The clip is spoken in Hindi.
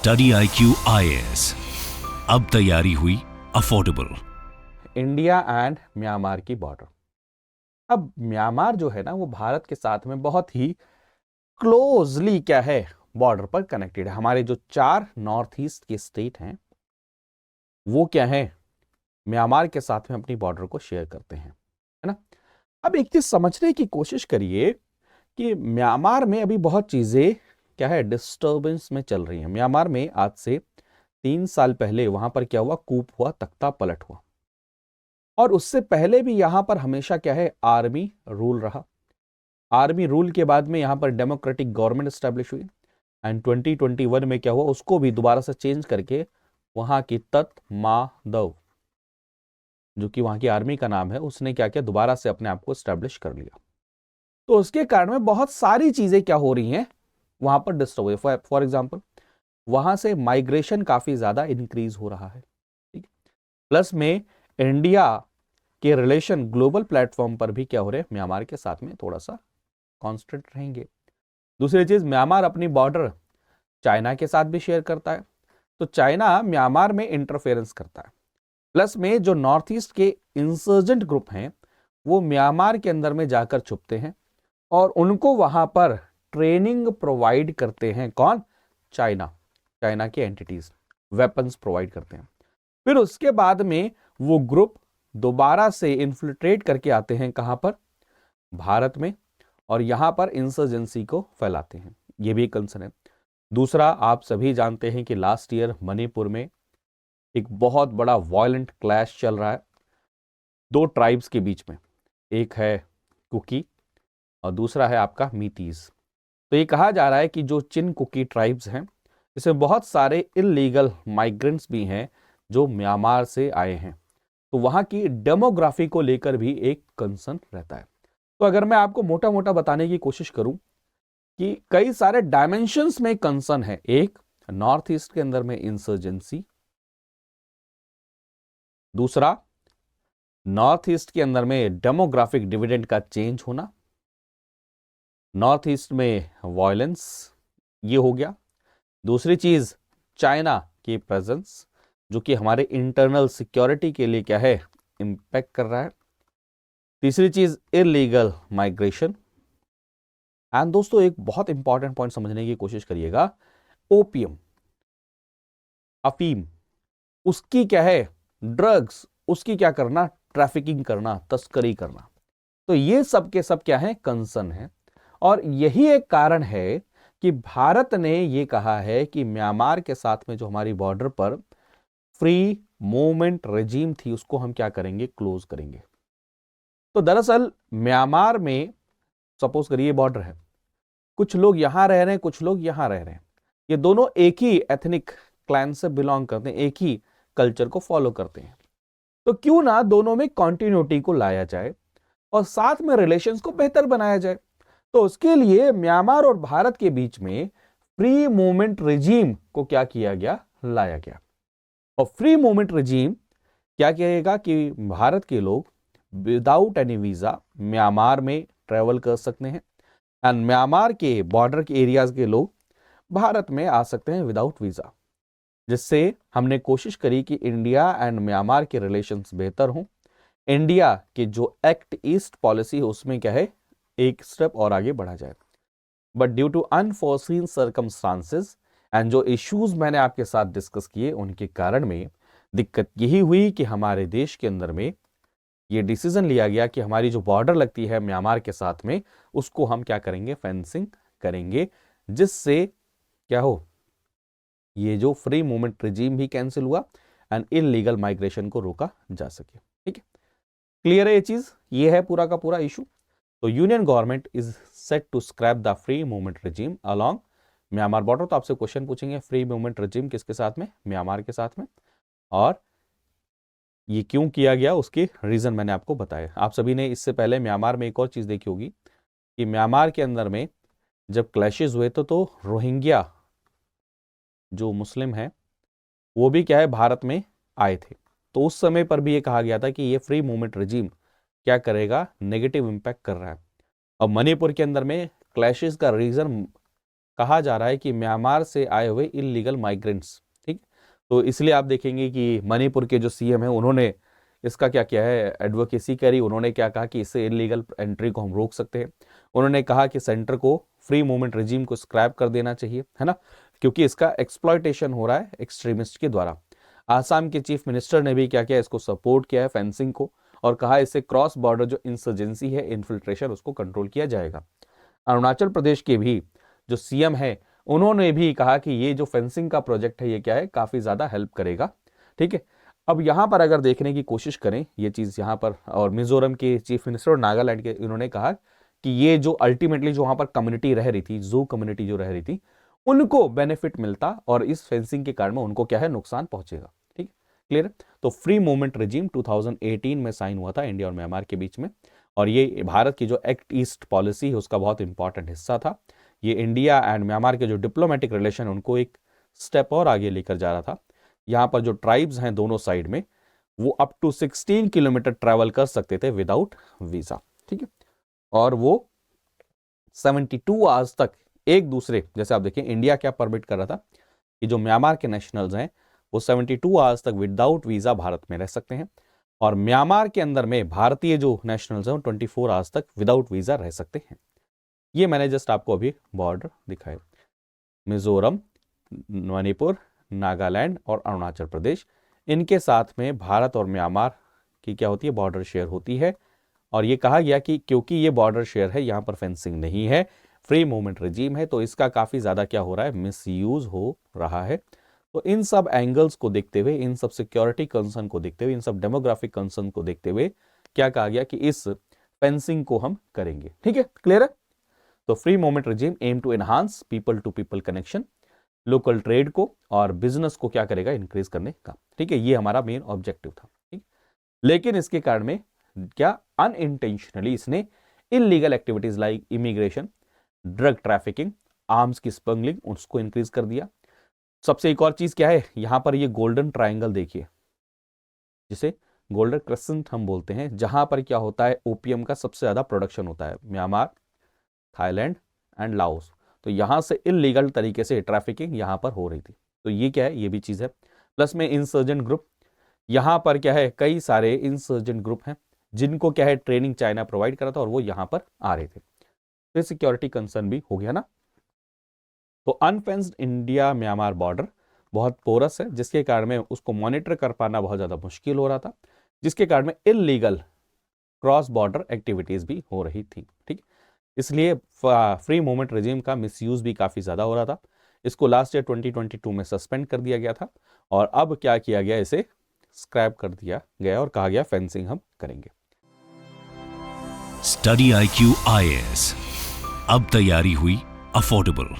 स्टडी IQ IAS, अब तैयारी हुई अफोर्डेबल। इंडिया एंड म्यांमार की बॉर्डर। अब म्यांमार जो है ना वो भारत के साथ में बहुत ही क्लोजली क्या है बॉर्डर पर कनेक्टेड है। हमारे जो 4 नॉर्थ ईस्ट के स्टेट हैं वो क्या है म्यांमार के साथ में अपनी बॉर्डर को शेयर करते हैं, है ना। अब एक चीज समझने की कोशिश करिए कि म्यांमार में अभी बहुत चीजें क्या है डिस्टर्बेंस में चल रही हैं। म्यांमार में आज से 3 साल पहले वहां पर क्या हुआ, कूप हुआ, तख्ता पलट हुआ। और उससे पहले भी यहां पर हमेशा क्या है आर्मी रूल रहा। आर्मी रूल के बाद में यहां पर डेमोक्रेटिक गवर्नमेंट स्टैब्लिश हुई एंड 2021 में क्या हुआ, उसको भी दोबारा से चेंज करके वहां की तत माधव जो कि वहां की आर्मी का नाम है, उसने क्या किया, दोबारा से अपने आप को स्टैब्लिश कर लिया। तो उसके कारण में बहुत सारी चीजें क्या हो रही हैं वहां पर डिस्टर्ब हुई। फॉर एग्जाम्पल वहां से माइग्रेशन काफी ज्यादा इंक्रीज हो रहा है, ठीक। प्लस में इंडिया के रिलेशन ग्लोबल प्लेटफॉर्म पर भी क्या हो रहे हैं, म्यांमार के साथ में थोड़ा सा कांस्टेंट रहेंगे। दूसरी चीज, म्यांमार अपनी बॉर्डर चाइना के साथ भी शेयर करता है, तो चाइना म्यांमार में इंटरफेरेंस करता है। प्लस में जो नॉर्थ ईस्ट के इंसर्जेंट ग्रुप हैं वो म्यांमार के अंदर में जाकर छुपते हैं और उनको वहां पर ट्रेनिंग प्रोवाइड करते हैं। कौन? चाइना के एंटिटीज वेपन्स प्रोवाइड करते हैं। फिर उसके बाद में वो ग्रुप दोबारा से इन्फिल्ट्रेट करके आते हैं कहां पर, भारत में, और यहां पर इंसर्जेंसी को फैलाते हैं। यह भी एक कंसर्न है। दूसरा, आप सभी जानते हैं कि लास्ट ईयर मणिपुर में एक बहुत बड़ा वायलेंट क्लैश चल रहा है 2 ट्राइब्स के बीच में। एक है कुकी और दूसरा है आपका मीतीज। तो ये कहा जा रहा है कि जो चिन कुकी ट्राइब्स हैं इसमें बहुत सारे इलीगल माइग्रेंट्स भी हैं जो म्यांमार से आए हैं, तो वहां की डेमोग्राफी को लेकर भी एक कंसर्न रहता है। तो अगर मैं आपको मोटा मोटा बताने की कोशिश करूं कि कई सारे डायमेंशंस में कंसर्न है। एक, नॉर्थ ईस्ट के अंदर में इंसर्जेंसी। दूसरा, नॉर्थ ईस्ट के अंदर में डेमोग्राफिक डिविडेंड का चेंज होना। नॉर्थ ईस्ट में वायलेंस, ये हो गया। दूसरी चीज, चाइना की प्रेजेंस जो कि हमारे इंटरनल सिक्योरिटी के लिए क्या है इंपैक्ट कर रहा है। तीसरी चीज, इलीगल माइग्रेशन। एंड दोस्तों एक बहुत इंपॉर्टेंट पॉइंट समझने की कोशिश करिएगा, ओपियम, अफीम, उसकी क्या है ड्रग्स, उसकी क्या करना, ट्रैफिकिंग करना, तस्करी करना। तो ये सब के सब क्या है कंसर्न है। और यही एक कारण है कि भारत ने ये कहा है कि म्यांमार के साथ में जो हमारी बॉर्डर पर फ्री मूवमेंट रेजीम थी उसको हम क्या करेंगे, क्लोज करेंगे। तो दरअसल म्यांमार में सपोज करिए बॉर्डर है, कुछ लोग यहां रह रहे हैं, कुछ लोग यहां रह रहे हैं, ये दोनों एक ही एथनिक क्लैन से बिलोंग करते हैं, एक ही कल्चर को फॉलो करते हैं। तो क्यों ना दोनों में कॉन्टिन्यूटी को लाया जाए और साथ में रिलेशंस को बेहतर बनाया जाए। तो उसके लिए म्यांमार और भारत के बीच में फ्री मूवमेंट रिजीम को क्या किया गया, लाया गया। और फ्री मूवमेंट रिजीम क्या कहेगा कि भारत के लोग विदाउट एनी वीजा म्यांमार में ट्रेवल कर सकते हैं एंड म्यांमार के बॉर्डर के एरियाज के लोग भारत में आ सकते हैं विदाउट वीजा। जिससे हमने कोशिश करी कि इंडिया एंड म्यांमार के रिलेशंस बेहतर हों। इंडिया के जो एक्ट ईस्ट पॉलिसी है उसमें क्या है एक स्टेप और आगे बढ़ा जाए। But due to unforeseen circumstances and जो इश्यूज मैंने आपके साथ डिस्कस किए उनके कारण में दिक्कत यही हुई कि हमारे देश के अंदर में ये डिसीजन लिया गया कि हमारी जो बॉर्डर लगती है म्यांमार के साथ में उसको हम क्या करेंगे, फेंसिंग करेंगे, जिससे क्या हो, ये जो फ्री मूवमेंट रिजीम भी कैंसिल हुआ एंड इलीगल माइग्रेशन को रोका जा सके। ठीक है, क्लियर है ये चीज, ये है पूरा का पूरा इशू। तो union government is set to scrap the free movement regime along Myanmar border. तो आपसे क्वेश्चन पूछेंगे फ्री मूवमेंट रिजीम किसके साथ में, म्यांमार के साथ में, और ये क्यों किया गया उसके रीजन मैंने आपको बताया। आप सभी ने इससे पहले म्यांमार में एक और चीज देखी होगी कि म्यांमार के अंदर में जब क्लैशेस हुए तो रोहिंग्या जो मुस्लिम है वो भी क्या है भारत में आए थे। तो उस समय पर भी ये कहा गया था कि ये फ्री मूवमेंट रिजीम क्या करेगा, नेगेटिव इंपैक्ट कर रहा है। अब मणिपुर के अंदर में क्लैशेस का रीजन कहा जा रहा है कि म्यांमार से आए हुए इलीगल माइग्रेंट्स, ठीक। तो इसलिए आप देखेंगे कि मणिपुर के जो सीएम है उन्होंने इसका क्या किया है, एडवोकेसी करी। उन्होंने क्या कहा कि इससे इलीगल एंट्री को हम रोक सकते हैं। उन्होंने कहा कि सेंटर को फ्री मूवमेंट रिजीम को स्क्रैप कर देना चाहिए, है ना, क्योंकि इसका एक्सप्लॉयटेशन हो रहा है एक्सट्रीमिस्ट के द्वारा। आसाम के चीफ मिनिस्टर ने भी क्या किया, इसको सपोर्ट किया है फेंसिंग को, और कहा इससे क्रॉस बॉर्डर जो इंसर्जेंसी है, इन्फिल्ट्रेशन, उसको कंट्रोल किया जाएगा। अरुणाचल प्रदेश के भी जो सीएम है उन्होंने भी कहा कि ये जो फेंसिंग का प्रोजेक्ट है ये क्या है, काफी ज्यादा हेल्प करेगा, ठीक है। अब यहां पर अगर देखने की कोशिश करें ये चीज यहां पर, और मिजोरम के चीफ मिनिस्टर और नागालैंड के, इन्होंने कहा कि ये जो अल्टीमेटली जो वहां पर कम्युनिटी रह रही थी, जू कम्युनिटी जो रह रही थी, उनको बेनिफिट मिलता और इस फेंसिंग के कारण में उनको क्या है, नुकसान पहुंचेगा, ठीक, क्लियर। तो फ्री मूवमेंट रिजीम 2018 में साइन हुआ था इंडिया और म्यांमार के बीच में, और ये भारत की जो एक्ट ईस्ट पॉलिसी है उसका बहुत इंपॉर्टेंट हिस्सा था। ये इंडिया एंड म्यांमार के जो डिप्लोमेटिक रिलेशन उनको एक स्टेप और आगे लेकर जा रहा था। यहाँ पर जो ट्राइब्स हैं दोनों साइड में, वो अप टू 16 किलोमीटर ट्रैवल कर सकते थे विदाउट वीजा, ठीक है। और वो 72 आवर्स तक एक दूसरे, जैसे आप देखिए इंडिया क्या परमिट कर रहा था कि जो म्यांमार के नेशनल्स हैं वो 72 आवर्स तक विदाउट वीजा भारत में रह सकते हैं, और म्यांमार के अंदर में भारतीय जो नेशनल्स हैं वो 24 आवर्स तक विदाउट वीजा रह सकते हैं। ये मैंने जस्ट आपको अभी बॉर्डर दिखाए। मिजोरम, मणिपुर, नागालैंड और अरुणाचल प्रदेश, इनके साथ में भारत और म्यांमार की क्या होती है, बॉर्डर शेयर होती है। और ये कहा गया कि क्योंकि ये बॉर्डर शेयर है, यहाँ पर फेंसिंग नहीं है, फ्री मूवमेंट रिजीम है, तो इसका काफी ज्यादा क्या हो रहा है, मिसयूज हो रहा है। तो इन सब एंगल्स को देखते हुए, इन सब सिक्योरिटी कंसर्न को देखते हुए, इन सब डेमोग्राफिक कंसर्न को देखते हुए क्या कहा गया कि इस फेंसिंग को हम करेंगे, ठीक है, क्लियर है। तो free movement regime aim to enhance people to people connection, local trade को और बिजनेस को क्या करेगा, इंक्रीज करने का, ठीक है। ये हमारा मेन ऑब्जेक्टिव था, ठीक। लेकिन इसके कारण में क्या अनइंटेंशनली इसने illegal activities like immigration, drug trafficking, arms की स्मगलिंग, उसको इंक्रीज कर दिया। सबसे एक और चीज क्या है, यहां पर ये गोल्डन ट्रायंगल देखिए, जिसे गोल्डन क्रेसेंट हम बोलते हैं, जहां पर क्या होता है, ओपीएम का सबसे ज्यादा प्रोडक्शन होता है, म्यांमार, थाईलैंड एंड लाओस। तो यहां से इलीगल तरीके से ट्रैफिकिंग यहां पर हो रही थी। तो ये क्या है, ये भी चीज है। प्लस में इंसर्जेंट ग्रुप, यहां पर क्या है, कई सारे इंसर्जेंट ग्रुप हैं जिनको क्या है, ट्रेनिंग चाइना प्रोवाइड करा था और वो यहां पर आ रहे थे। तो सिक्योरिटी कंसर्न भी हो गया ना। तो अनफेंस्ड इंडिया म्यांमार बॉर्डर बहुत पोरस है, जिसके कारण में उसको मॉनिटर कर पाना बहुत ज्यादा मुश्किल हो रहा था, जिसके कारण में इलीगल क्रॉस बॉर्डर एक्टिविटीज भी हो रही थी, ठीक। इसलिए फ्री मूवमेंट रिजीम का मिसयूज भी काफी ज्यादा हो रहा था। इसको लास्ट ईयर 2022 में सस्पेंड कर दिया गया था, और अब क्या किया गया, इसे स्क्रैप कर दिया गया और कहा गया फेंसिंग हम करेंगे। स्टडी IQ IAS, अब तैयारी हुई अफोर्डेबल।